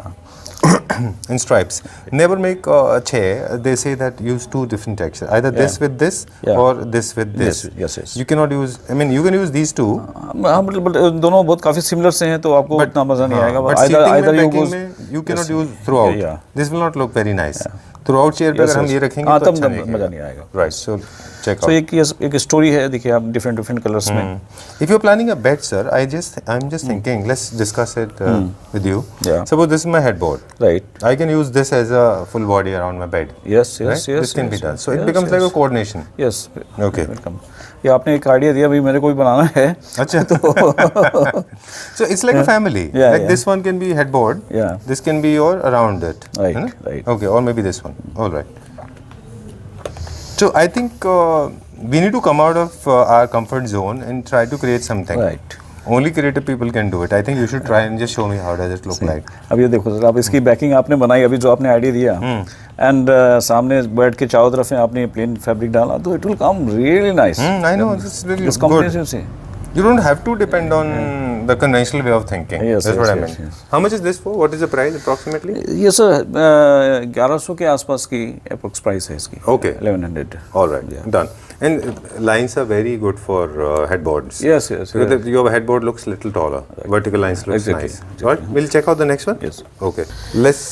A: In stripes. Never make a chair. They say that use two different textures. Either this with this
B: Yeah.
A: or this with this.
B: Yes.
A: You cannot use. I mean, you can use these two.
B: हाँ but दोनों बहुत काफ़ी similar से हैं तो आपको इतना मज़ा नहीं आएगा.
A: But
B: Either
A: seating में,
B: you
A: packing
B: go
A: में, you cannot use throughout.
B: Yeah.
A: This will not look very nice. Throughout chair पे अगर हम ये रखेंगे
B: हाँ
A: तो
B: तब
A: अच्छा नहीं
B: मज़ा नहीं आएगा.
A: Right. So check
B: तो
A: out.
B: एक स्टोरी है देखिए आप डिफरेंट कलर्स में.
A: If you're planning a bed, sir, I'm just thinking. Let's discuss it with you.
B: Yeah.
A: Suppose this is my headboard.
B: Right.
A: I can use this as a full body around my bed.
B: Yes
A: Right? This can be done. So it becomes like a coordination.
B: Yes.
A: Okay.
B: Welcome. ये आपने एक idea दिया अभी मेरे को भी बनाना है.
A: अच्छा. So it's like a family.
B: Yeah,
A: Like
B: yeah.
A: this one can be headboard.
B: Yeah.
A: This can be your around it.
B: Right,
A: है ना?
B: right.
A: Okay, or maybe this one. All right. So I think we need to come out of our comfort zone and try to create something.
B: Right.
A: Only creative people can do it. I think you should try and just show me how does it look like.
B: अब ये देखो sir आप इसकी banking आपने बनाई अभी जो आपने आइडिया दिया एंड सामने बेड के चारों तरफ में आपने प्लेन फैब्रिक डाला तो it will come really nice.
A: I know, this is really
B: इस
A: good.
B: कॉम्बिनेशन से.
A: You don't have to depend on the conventional way of thinking.
B: Yes,
A: That's what I
B: yes,
A: meant.
B: yes.
A: How much is this for? What is the price approximately?
B: ये sir 1100 के आसपास की approx price है इसकी.
A: Okay.
B: 1100.
A: All right, done. And lines are very good for headboards.
B: Yes.
A: Because your headboard looks little taller. Vertical lines looks
B: Exactly.
A: nice. Right? We'll check out the next one.
B: Yes.
A: Okay. Let's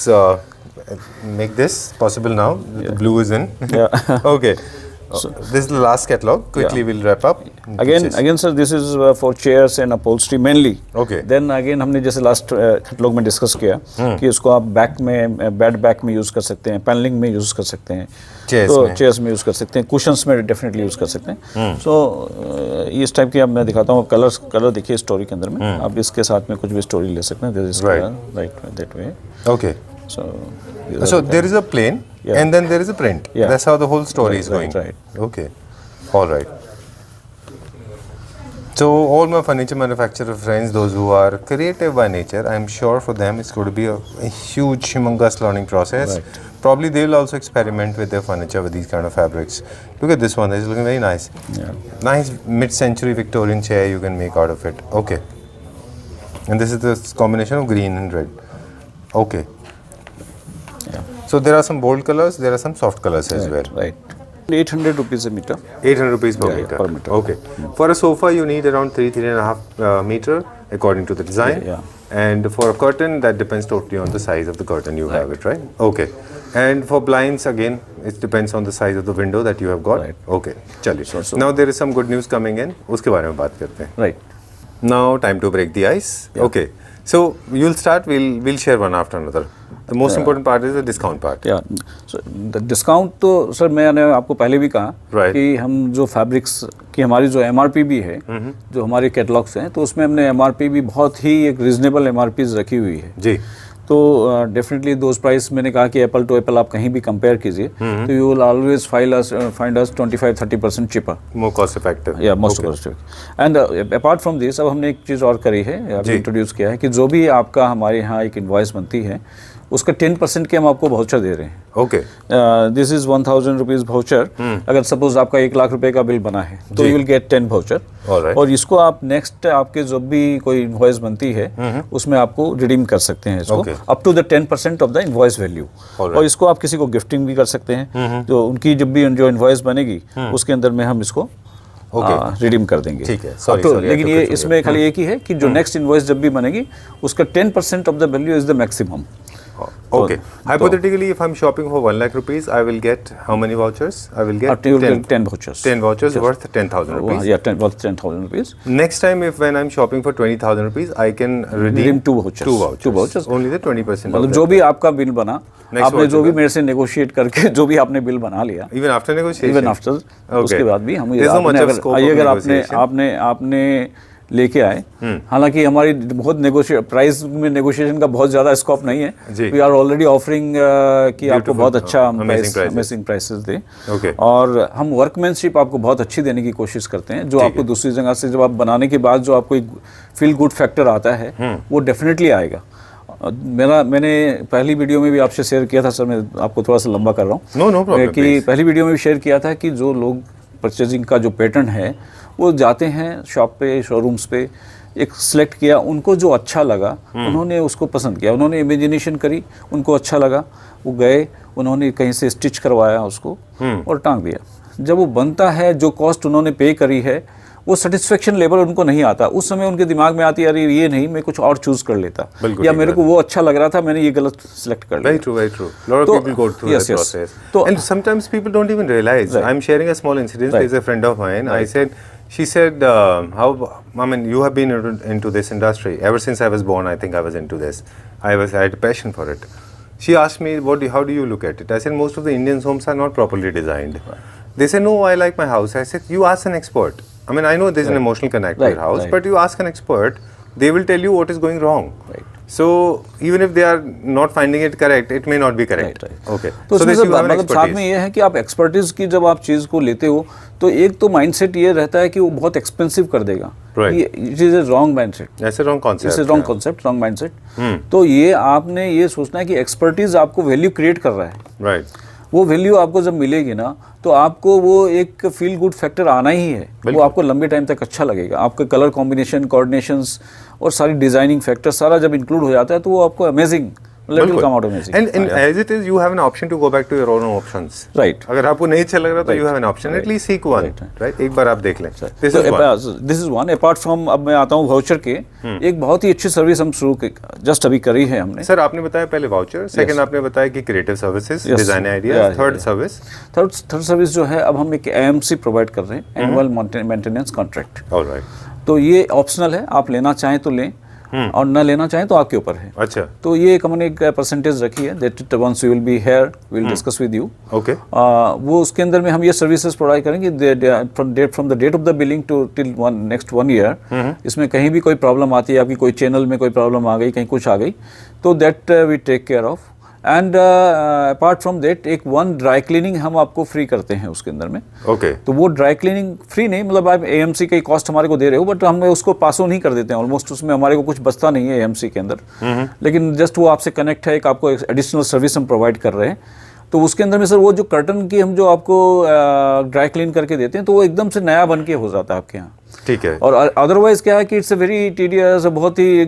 A: make this possible now. The blue is in.
B: Yeah.
A: Okay. This is the last catalog. Quickly we'll wrap up.
B: Again sir this is for chairs and upholstery mainly.
A: Okay.
B: Then again हमने जैसे last catalogue में discuss किया कि इसको आप back में bed back में use कर सकते हैं, पैनलिंग में यूज़ कर सकते हैं, चेयर्स में यूज़ कर सकते हैं, कुशंस में डेफिनेटली यूज़ कर सकते हैं. सो इस टाइप की अब मैं दिखाता हूँ कलर देखिए स्टोरी के अंदर में. आप इसके साथ में कुछ भी स्टोरी ले सकते हैं. Right that way.
A: Okay.
B: So
A: there is a plain and then there is a print.
B: Yeah.
A: That's how the whole story is going.
B: Right.
A: Okay. All right. So all my furniture manufacturer friends, those who are creative by nature, I'm sure for them it's going to be a huge, humongous learning process.
B: Right.
A: Probably they will also experiment with their furniture with these kind of fabrics. Look at this one; it's looking very nice.
B: Yeah.
A: Nice mid-century Victorian chair you can make out of it. Okay. And this is the combination of green and red. Okay.
B: Yeah.
A: So there are some bold colors, there are some soft colors as well.
B: Right. 800 rupees a meter.
A: 800 rupees per
B: Yeah,
A: meter.
B: per meter.
A: Okay. For a sofa, you need around 3.5 meter according to the design.
B: Yeah.
A: And for a curtain, that depends totally on the size of the curtain you have it, right? Okay. And for blinds, again, it depends on the size of the window that you have got.
B: Right.
A: Okay. Chaliye. Now there is some good news coming in. उसके बारे में बात करते हैं.
B: Right.
A: Now time to break the ice. Okay. So you'll start. We'll share one after another. The most important part is the discount part.
B: या discount तो sir मैंने आपको पहले भी कहा
A: Right.
B: कि हम जो फैब्रिक्स की हमारी जो एमआरपी भी है जो हमारे कैटलॉग्स हैं तो उसमें हमने एमआरपी भी बहुत ही एक रीजनेबल एमआरपीज रखी हुई है.
A: जी.
B: तो डेफिनेटली दोज प्राइस मैंने कहा कि एप्पल टू एप्पल आप कहीं भी कंपेयर कीजिए तो you will always find us 25-30% cheaper.
A: More cost effective.
B: या most cost and apart from this अब हमने एक चीज़ और करी है अभी इंट्रोड्यूस किया है कि जो भी आपका हमारे यहाँ एक इनवॉइस बनती है उसका 10% के हम आपको वाउचर दे रहे हैं.
A: Okay.
B: This is 1000 rupees voucher. अगर सपोज आपका 1 लाख रुपए का बिल बना है तो you will gate 10 voucher.
A: Alright.
B: और इसको आप नेक्स्ट आपके जो भी कोई इनवॉइस बनती है उसमें आपको रिडीम कर सकते हैं इसको
A: Okay.
B: Up to the 10% of the invoice value.
A: Alright.
B: और इसको आप किसी को गिफ्टिंग भी कर सकते हैं. जो उनकी जब भी जो इनवॉइस बनेगी उसके अंदर में हम इसको रिडीम कर देंगे.
A: ठीक है. Sorry,
B: लेकिन ये इसमें खाली एक ही है कि जो नेक्स्ट इनवॉइस जब भी बनेगी उसका 10% of the value is the maximum.
A: Okay. Hypothetically, if I'm shopping for 1 lakh rupees, I will get how many vouchers? I will get
B: 10 vouchers.
A: 10 vouchers worth 10,000 rupees.
B: Yeah, worth 10,000 rupees.
A: Next time, when I'm shopping for 20,000 rupees, I can redeem
B: 2 vouchers.
A: 2 vouchers. Only the 20%.
B: मतलब जो भी आपका bill बना आपने जो भी मेरे से नेगोशिएट करके जो भी आपने बिल बना लिया
A: Even after negotiation.
B: Even after उसके बाद भी हम
A: There's no much of scope of
B: अगर
A: negotiation.
B: आपने लेके आए हालांकि हमारी बहुत प्राइस में नेगोशिएशन का बहुत ज़्यादा स्कोप नहीं है. वी आर ऑलरेडी ऑफरिंग कि आपको बहुत अच्छा अमेजिंग प्राइसेस दें.
A: Okay.
B: और हम वर्कमैनशिप आपको बहुत अच्छी देने की कोशिश करते हैं जो आपको दूसरी जगह से जब आप बनाने के बाद जो आपको एक फील गुड फैक्टर आता है वो डेफिनेटली आएगा. मैंने पहली वीडियो में भी आपसे शेयर किया था सर. मैं आपको थोड़ा सा लंबा कर रहा हूँ.
A: No problem,
B: कि
A: please.
B: पहली वीडियो में भी शेयर किया था कि जो लोग परचेजिंग का जो पैटर्न है वो जाते हैं शॉप पे शोरूम्स पे एक सिलेक्ट किया उनको जो अच्छा लगा उन्होंने उसको पसंद किया. उन्होंने इमेजिनेशन करी उनको अच्छा लगा वो गए उन्होंने कहीं से स्टिच करवाया उसको और टांग दिया. जब वो बनता है जो कॉस्ट उन्होंने पे करी है वो सेटिस्फेक्शन लेवल उनको नहीं आता. उस समय उनके दिमाग में आती है अरे ये नहीं मैं कुछ और चूज कर लेता या मेरे को वो अच्छा लग रहा था मैंने ये गलत सिलेक्ट कर लिया.
A: Very true, very true. A lot of people go through that process. And sometimes people don't even realize.
B: Right.
A: I'm sharing a small incident.
B: Right.
A: There's a friend of mine. She said, you have been into this industry. Ever since I was born, I think I was into this. I had a passion for it. She asked me, how do you look at it? I said, most of the Indian homes are not properly designed. Right. They say, no, I like my house. I said, you ask an expert. I know there's an emotional connect to your house, but you ask an expert, they will tell you what is going wrong.
B: Right.
A: So even if they are not finding it correct, it may not be correct.
B: Right.
A: Okay.
B: तो
A: so this you have an
B: मतलब साथ में ये है कि आप expertise की जब आप चीज़ को लेते हो तो एक तो माइंडसेट ये रहता है कि वो बहुत एक्सपेंसिव कर देगा. It is a wrong mindset.
A: ऐसे wrong concept.
B: It's a wrong concept wrong mindset. तो ये आपने ये सोचना है कि एक्सपर्टीज आपको वैल्यू क्रिएट कर रहा है.
A: राइट.
B: वो वैल्यू आपको जब मिलेगी ना तो आपको वो एक फील गुड फैक्टर आना ही है. वो आपको लंबे टाइम तक अच्छा लगेगा. आपके कलर कॉम्बिनेशन कोऑर्डिनेशंस और सारी डिजाइनिंग फैक्टर सारा जब इंक्लूड हो जाता है तो वो आपको amazing will come out amazing.
A: And as it is, you have an option to go back to your own options.
B: Right.
A: अगर आपको नहीं अच्छा लग रहा तो you have an option. At least seek one. Right. एक बार आप देख लें.
B: This is one. Apart from अब मैं आता हूँ वाउचर के एक बहुत ही अच्छी सर्विस हम शुरू जस्ट अभी करी है हमने.
A: सर आपने बताया पहले वाउचर. सेकंड आपने बताया कि creative services, design ideas. Third service.
B: Third service जो है अब हम एक AMC प्रोवाइड कर रहे हैं, एनुअल मेंटेनेंस कॉन्ट्रैक्ट.
A: ऑलराइट.
B: तो ये ऑप्शनल है. आप लेना चाहें तो लें और न लेना चाहें तो आपके ऊपर है.
A: अच्छा.
B: तो ये एक हमने एक परसेंटेज रखी है that once you will be here we will discuss with you.
A: Okay.
B: वो उसके अंदर में हम ये सर्विसेज प्रोवाइड करेंगे from the date of the billing to till next 1 year. इसमें कहीं भी कोई प्रॉब्लम आती है आपकी कोई चैनल में कोई प्रॉब्लम आ गई कहीं कुछ आ गई तो that we take care of and apart from that एक 1 ड्राई क्लीनिंग हम आपको फ्री करते हैं उसके अंदर में।
A: ओके,
B: तो वो ड्राई क्लीनिंग फ्री नहीं, मतलब आप एएमसी का कॉस्ट हमारे को दे रहे हो, बट हम उसको पास ऑन ही कर देते हैं ऑलमोस्ट, उसमें हमारे को कुछ बचता नहीं है एएमसी के अंदर, लेकिन जस्ट वो आपसे कनेक्ट है, एक आपको एडिशनल सर्विस हम प्रोवाइड कर रहे हैं। तो उसके अंदर में सर वो जो कर्टन की हम जो आपको ड्राई क्लीन करके देते हैं तो वो एकदम से नया बन के हो जाता है आपके यहाँ।
A: ठीक है।
B: और अदरवाइज क्या है कि इट्स अ वेरी टीडियस, बहुत ही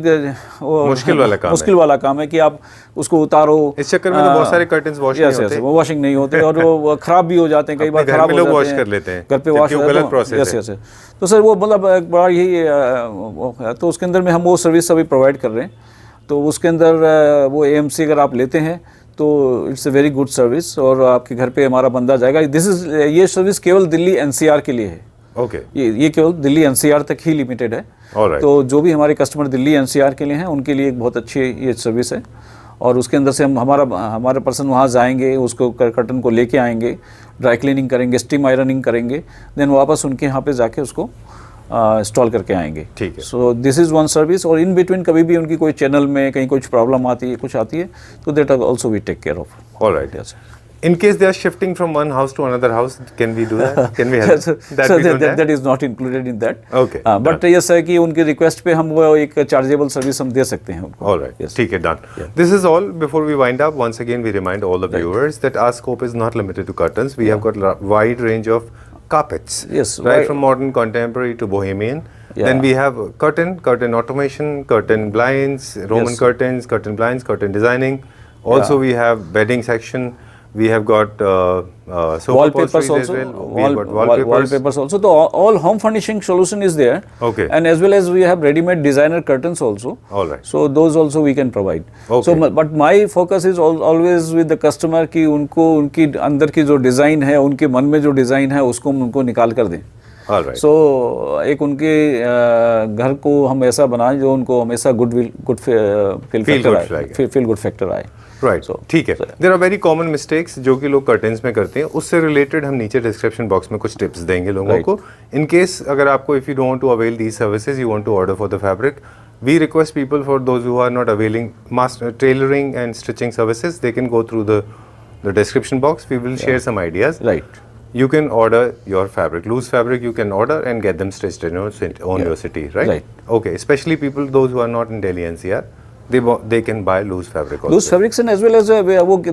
B: मुश्किल वाला काम है कि आप उसको उतारो।
A: इस चक्कर में तो बहुत सारे कर्टन्स वॉश नहीं होते,
B: वो वॉशिंग नहीं होते और वो खराब भी हो जाते हैं, कई बार खराब हो जाते हैं,
A: वॉश कर लेते हैं
B: घर पे वॉश
A: गलत प्रोसेस है।
B: तो सर वो मतलब एक बड़ा यही तो उसके अंदर में हम वो सर्विस अभी प्रोवाइड कर रहे हैं। तो उसके अंदर वो एएमसी अगर आप लेते हैं तो it's a very good service, और आपके घर पे हमारा बंदा जाएगा। ये सर्विस केवल दिल्ली एनसीआर के लिए है।
A: ओके,
B: ये केवल दिल्ली एनसीआर तक ही लिमिटेड है।
A: Alright.
B: तो जो भी हमारे कस्टमर दिल्ली एनसीआर के लिए हैं उनके लिए एक बहुत अच्छी ये सर्विस है। और उसके अंदर से हम हमारे पर्सन वहाँ जाएंगे, उसको कर्टन को लेके आएंगे, ड्राई क्लीनिंग करेंगे, स्टीम आयरनिंग करेंगे, देन वापस उनके यहाँ पे जाके उसको इंस्टॉल करके आएंगे।
A: ठीक है।
B: So this is one service. और इन बिटवीन कभी भी उनकी कोई चैनल में कहीं कुछ प्रॉब्लम आती है, कुछ आती है, तो that also we take care of.
A: Alright. In case they are shifting from one house to another house, can we do that? Can we help?
B: that is not included in that.
A: Okay.
B: But yes है कि उनकी request पे हम वो एक chargeable service हम दे सकते हैं उनको।
A: All right. ठीक है, done. This is all. Before we wind up, once again we remind all the viewers that our scope is not limited to curtains. We have got a wide range of carpets.
B: Yes.
A: Right from modern, contemporary to bohemian. Then we have curtain automation, curtain blinds, Roman curtains, curtain blinds, curtain designing. Also we have bedding section. We have got
B: wallpapers also. Wallpapers also. So all home furnishing solution is there.
A: Okay.
B: And as well as we have ready-made designer curtains also.
A: All right.
B: So those also we can provide.
A: Okay.
B: So but my focus is always with the customer कि उनको उनकी अंदर की जो design है, उनके मन में जो डिज़ाइन है उसको उनको निकाल कर दें।
A: All right.
B: So एक उनके घर को हम ऐसा बनाएं जो उनको हमेशा फील गुड फैक्टर आए।
A: राइट, ठीक है। There are very common mistakes जो कि लोग कर्टेंस में करते हैं, उससे रिलेटेड हम नीचे डिस्क्रिप्शन बॉक्स में कुछ टिप्स देंगे लोगों को। इन केस अगर आपको if you don't want to avail these services, you want to order for the fabric, we request people for those who are not availing master tailoring and stitching services, they can go through the description box, we will share some ideas. Right, you can order your fabric, loose fabric you can order and get them stitched in your your city, right? Okay, especially people those who are not in Delhi NCR, they can buy loose fabric also.
B: Loose fabrics, and as well as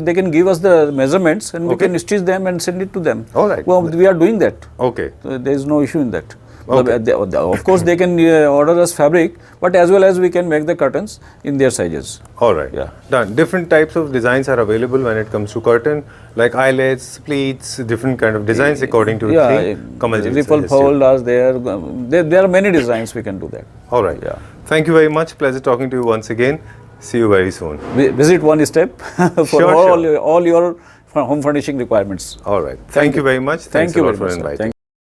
B: they can give us the measurements and we can stitch them and send it to them.
A: All right.
B: Well, we are doing that.
A: Okay.
B: So there is no issue in that.
A: Okay.
B: Of course, they can order us fabric, but as well as we can make the curtains in their sizes.
A: All right.
B: Yeah.
A: Done. Different types of designs are available when it comes to curtain, like eyelets, pleats, different kind of designs according to the theme.
B: Ripple fold are there. There are many designs we can do that.
A: All right.
B: Yeah.
A: Thank you very much. Pleasure talking to you once again. See you very soon.
B: Visit One Step for all your home furnishing requirements.
A: All right. Thank you very much.
B: Thank you very much.